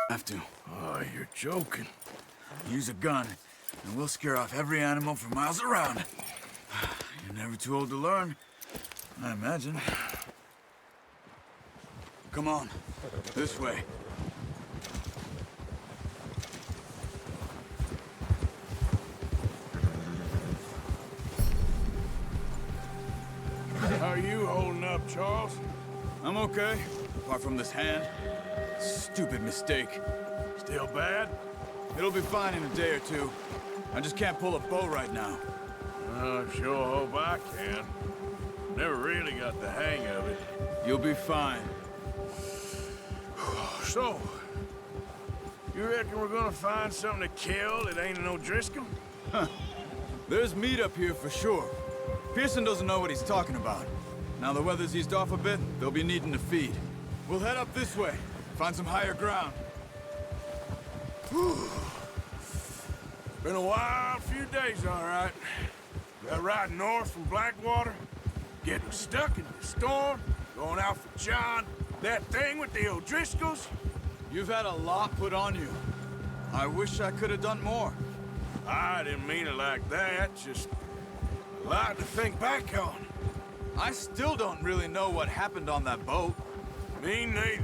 Have to. Oh, you're joking. Use a gun, and we'll scare off every animal for miles around. You're never too old to learn, I imagine. Come on, this way. How are you holding up, Charles? I'm okay, apart from this hand. Stupid mistake. Still bad? It'll be fine in a day or two. I just can't pull a bow right now. I sure hope I can. Never really got the hang of it. You'll be fine. So, you reckon we're gonna find something to kill that ain't an O'Driscoll? There's meat up here for sure. Pearson doesn't know what he's talking about. Now the weather's eased off a bit, they'll be needing to feed. We'll head up this way, find some higher ground. Been a wild few days, all right. Got riding north from Blackwater, getting stuck in the storm, going out for John, that thing with the O'Driscolls. You've had a lot put on you. I wish I could have done more. I didn't mean it like that, just a lot to think back on. I still don't really know what happened on that boat. Me neither.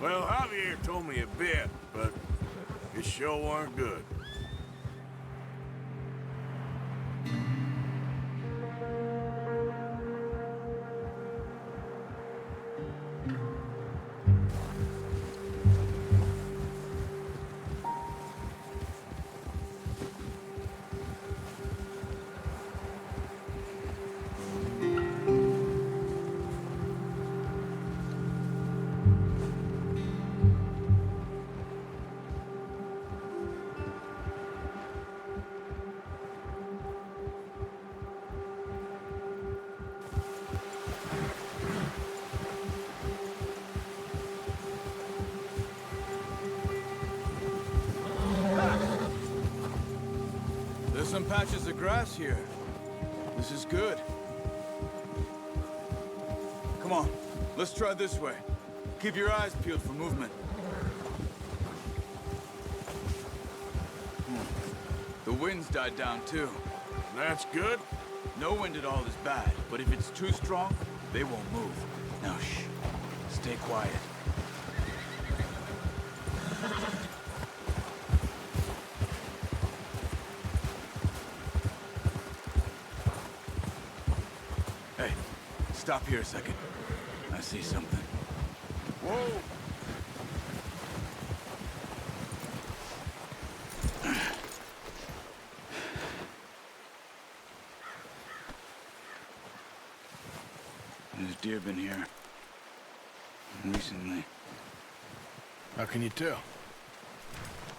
Well, Javier told me a bit, but it sure weren't good. There's some patches of grass here. This is good. Come on, let's try this way. Keep your eyes peeled for movement. The wind's died down too. That's good. No wind at all is bad, but if it's too strong, they won't move. Now shh, stay quiet. Hey, stop here a second. I see something. Whoa! There's deer been here. Recently. How can you tell?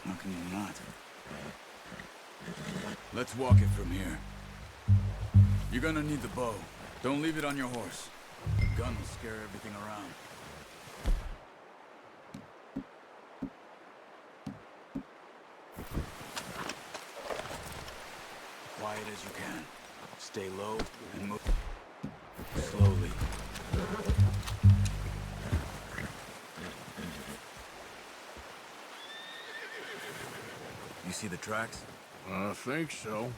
How can you not? Let's walk it from here. You're gonna need the bow. Don't leave it on your horse. The gun will scare everything around. Quiet as you can. Stay low and move slowly. You see the tracks? I think so.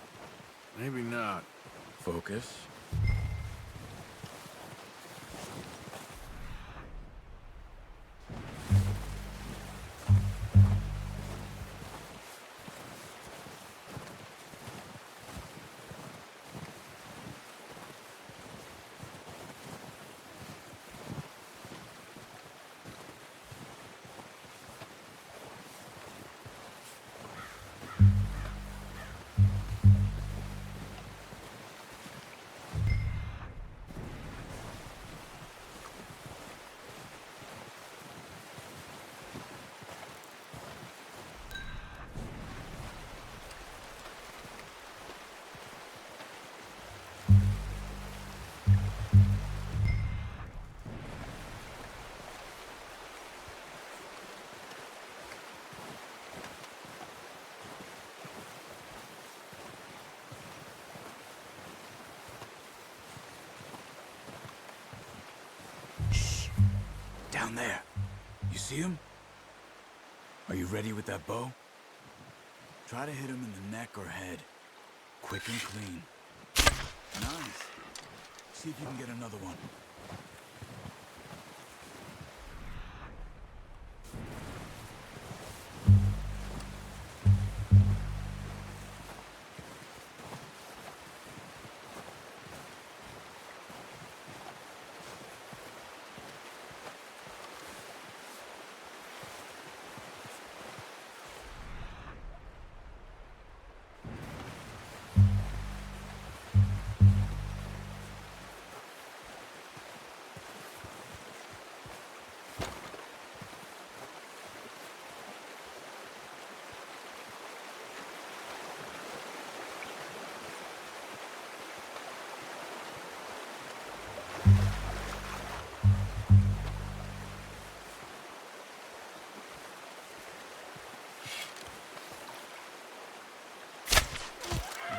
Maybe not. Focus. Down there. You see him? Are you ready with that bow? Try to hit him in the neck or head. Quick and clean. Nice. See if you can get another one.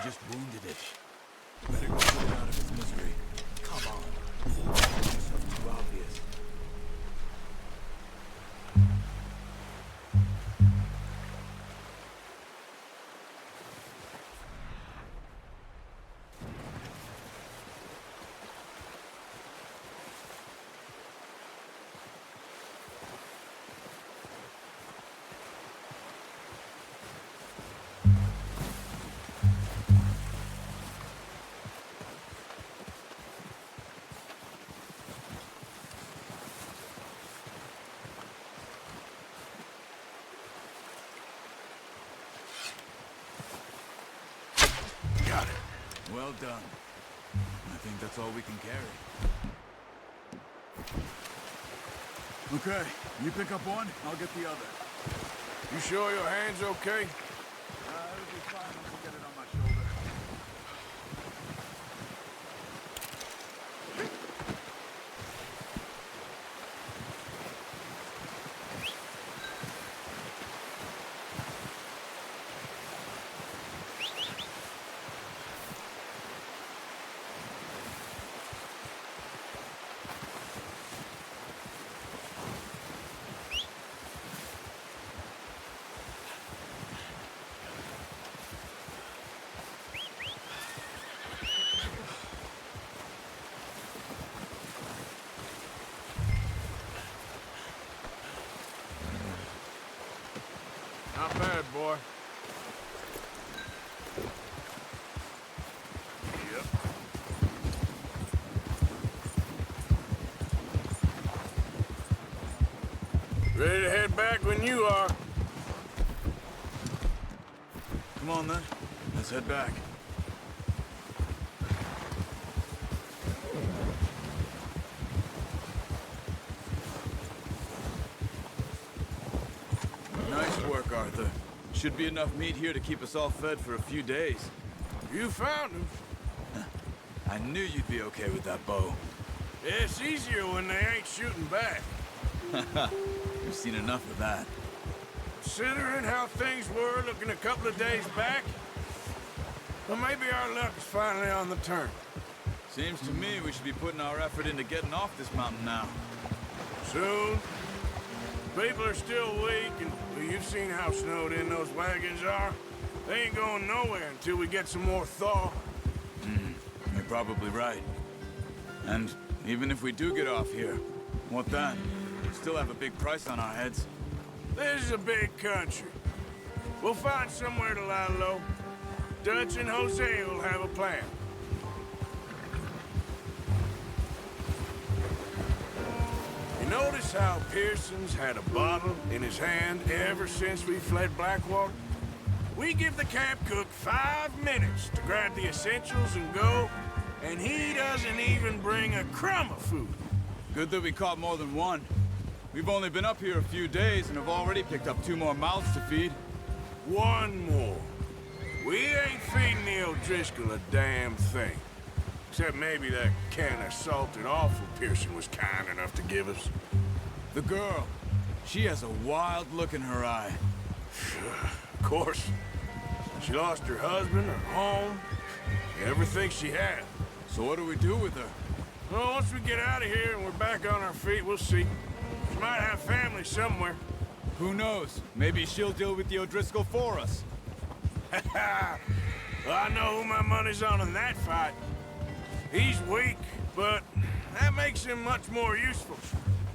Just wounded it. Better go get it out of its misery. Come on. This was too obvious. Well done. I think that's all we can carry. Okay, you pick up one, I'll get the other. You sure your hand's okay? It'll be fine once I get it on my shoulder. Not bad, boy. Yep. Ready to head back when you are. Come on then, let's head back. Nice work, Arthur. Should be enough meat here to keep us all fed for a few days. You found him. I knew you'd be okay with that bow. It's easier when they ain't shooting back. We've seen enough of that. Considering how things were looking a couple of days back, well, maybe our luck is finally on the turn. Seems to me we should be putting our effort into getting off this mountain now. Soon. People are still weak, and well, you've seen how snowed in those wagons are. They ain't going nowhere until we get some more thaw. You're probably right. And even if we do get off here, what then? We still have a big price on our heads. This is a big country. We'll find somewhere to lie low. Dutch and Jose will have a plan. You notice how Pearson's had a bottle in his hand ever since we fled Blackwater? We give the camp cook 5 minutes to grab the essentials and go, and he doesn't even bring a crumb of food. Good that we caught more than one. We've only been up here a few days and have already picked up 2 more mouths to feed. One more. We ain't feeding the O'Driscoll a damn thing. Except maybe that can of salted offal Pearson was kind enough to give us. The girl, she has a wild look in her eye. Of course. She lost her husband, her home, everything she had. So what do we do with her? Well, once we get out of here and we're back on our feet, we'll see. She might have family somewhere. Who knows? Maybe she'll deal with the O'Driscoll for us. Well, I know who my money's on in that fight. He's weak, but that makes him much more useful.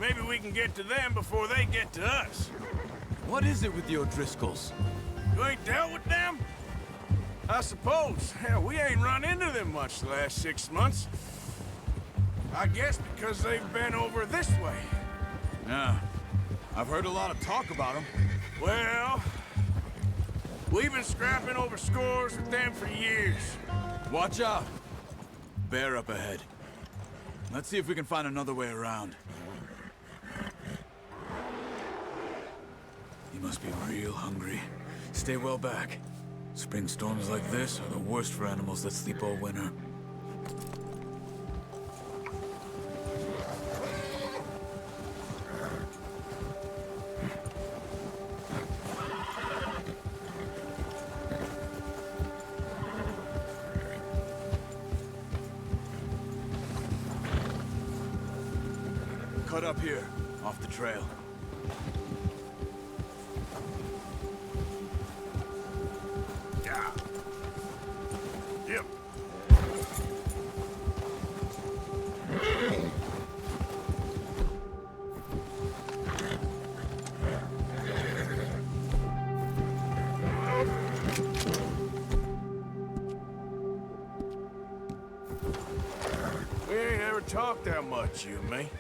Maybe we can get to them before they get to us. What is it with the O'Driscolls? You ain't dealt with them? I suppose. Hell, we ain't run into them much the last 6 months. I guess because they've been over this way. Yeah. I've heard a lot of talk about them. Well, we've been scrapping over scores with them for years. Watch out. Bear up ahead. Let's see if we can find another way around. You must be real hungry. Stay well back. Spring storms like this are the worst for animals that sleep all winter. Cut up here, off the trail. Yeah. Yep. We ain't ever talked that much, you and me.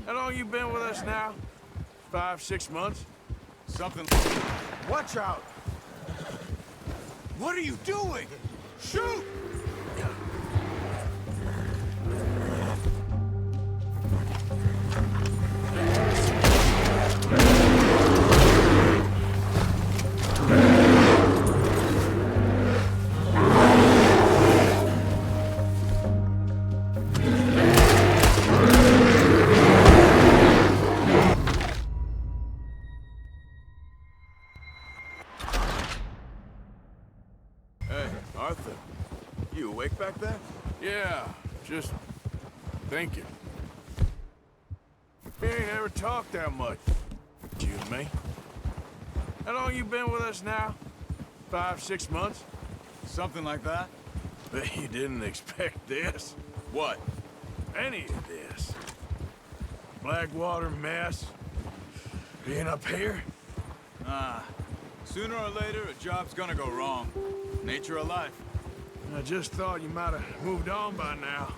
How long you been with us now? 5, 6 months? Something... Watch out! What are you doing? Shoot! Hey, Arthur. You awake back there? Yeah, just thinking. We ain't ever talked that much, you and me. How long you been with us now? 5, 6 months? Something like that? Bet you didn't expect this. What? Any of this. Blackwater mess. Being up here? Ah. Sooner or later, a job's gonna go wrong. Nature of life. I just thought you might have moved on by now.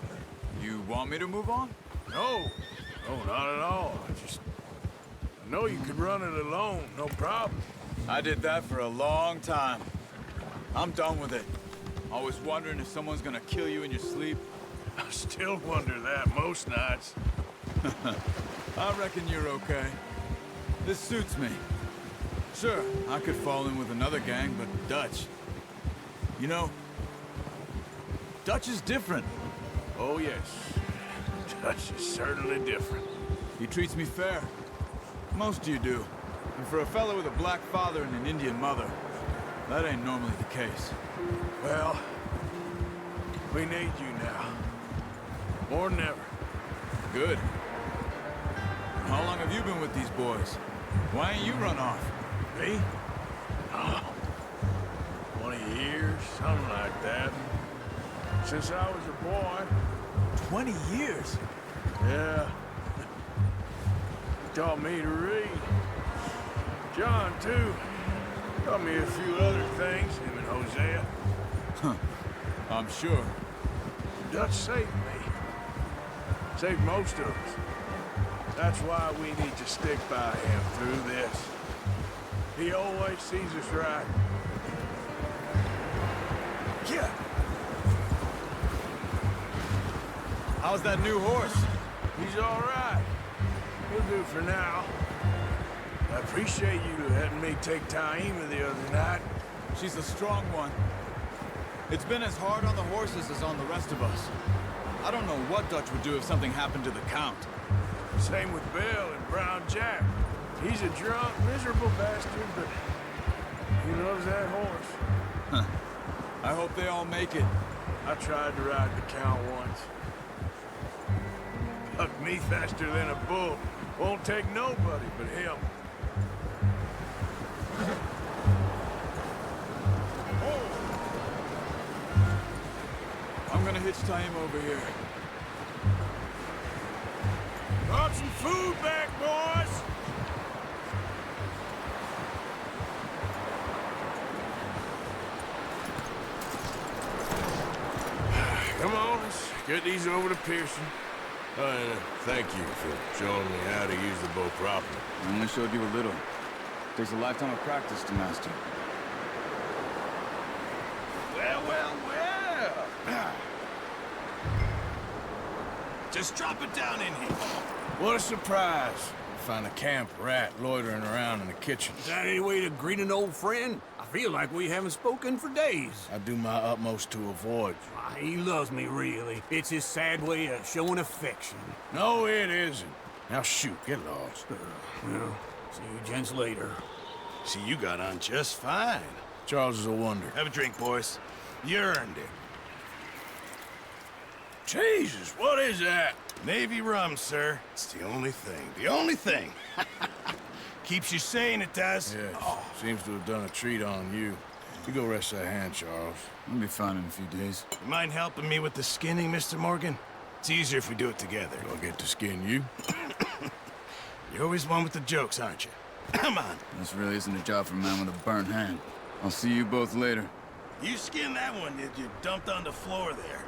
You want me to move on? No. No, not at all. I know you could run it alone, no problem. I did that for a long time. I'm done with it. Always wondering if someone's gonna kill you in your sleep. I still wonder that most nights. I reckon you're okay. This suits me. Sure, I could fall in with another gang, but Dutch... You know, Dutch is different. Oh, yes. Dutch is certainly different. He treats me fair. Most of you do. And for a fellow with a black father and an Indian mother, that ain't normally the case. Well, we need you now. More than ever. Good. And how long have you been with these boys? Why ain't you run off? Me? Oh, 20 years, something like that. Since I was a boy. 20 years? Yeah. He taught me to read. John, too. Taught me a few other things, him and Hosea. I'm sure. Dutch saved me. Saved most of us. That's why we need to stick by him through this. He always sees us right. Yeah. How's that new horse? He's all right. He'll do for now. I appreciate you letting me take Taima the other night. She's a strong one. It's been as hard on the horses as on the rest of us. I don't know what Dutch would do if something happened to the Count. Same with Bill and Brown Jack. He's a drunk, miserable bastard, but he loves that horse. I hope they all make it. I tried to ride the Count once. Bucked me faster than a bull. Won't take nobody but him. I'm gonna hitch tie him over here. Brought some food back, boys! Come on, let's get these over to Pearson. And thank you for showing me how to use the bow properly. I only showed you a little. Takes a lifetime of practice to master. Well. Just drop it down in here. What a surprise. Find a camp rat loitering around in the kitchen. Is that any way to greet an old friend? I feel like we haven't spoken for days. I do my utmost to avoid you. He loves me, really. It's his sad way of showing affection. No, it isn't. Now shoot, get lost. Well, see you gents later. See, you got on just fine. Charles is a wonder. Have a drink, boys. You earned it. Jesus, what is that? Navy rum, sir. It's the only thing. The only thing. Keeps you sane, it does. Yes, seems to have done a treat on you. You go rest that hand, Charles. I'll be fine in a few days. You mind helping me with the skinning, Mr. Morgan? It's easier if we do it together. Do I get to skin you? You're always one with the jokes, aren't you? Come on. This really isn't a job for a man with a burnt hand. I'll see you both later. You skinned that one that you dumped on the floor there.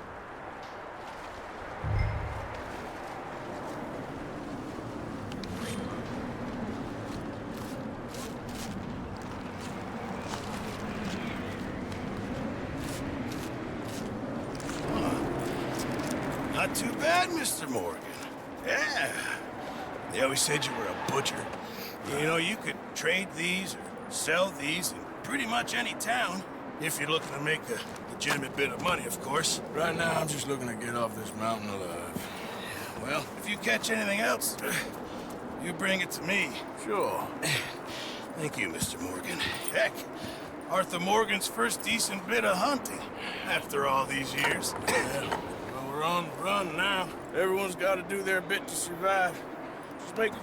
Not too bad, Mr. Morgan. Yeah. They always said you were a butcher. You know, you could trade these or sell these in pretty much any town, if you're looking to make a legitimate bit of money, of course. Right now, I'm just looking to get off this mountain alive. Well, if you catch anything else, you bring it to me. Sure. Thank you, Mr. Morgan. Heck, Arthur Morgan's first decent bit of hunting after all these years. Well, we're on the run now. Everyone's got to do their bit to survive. Just make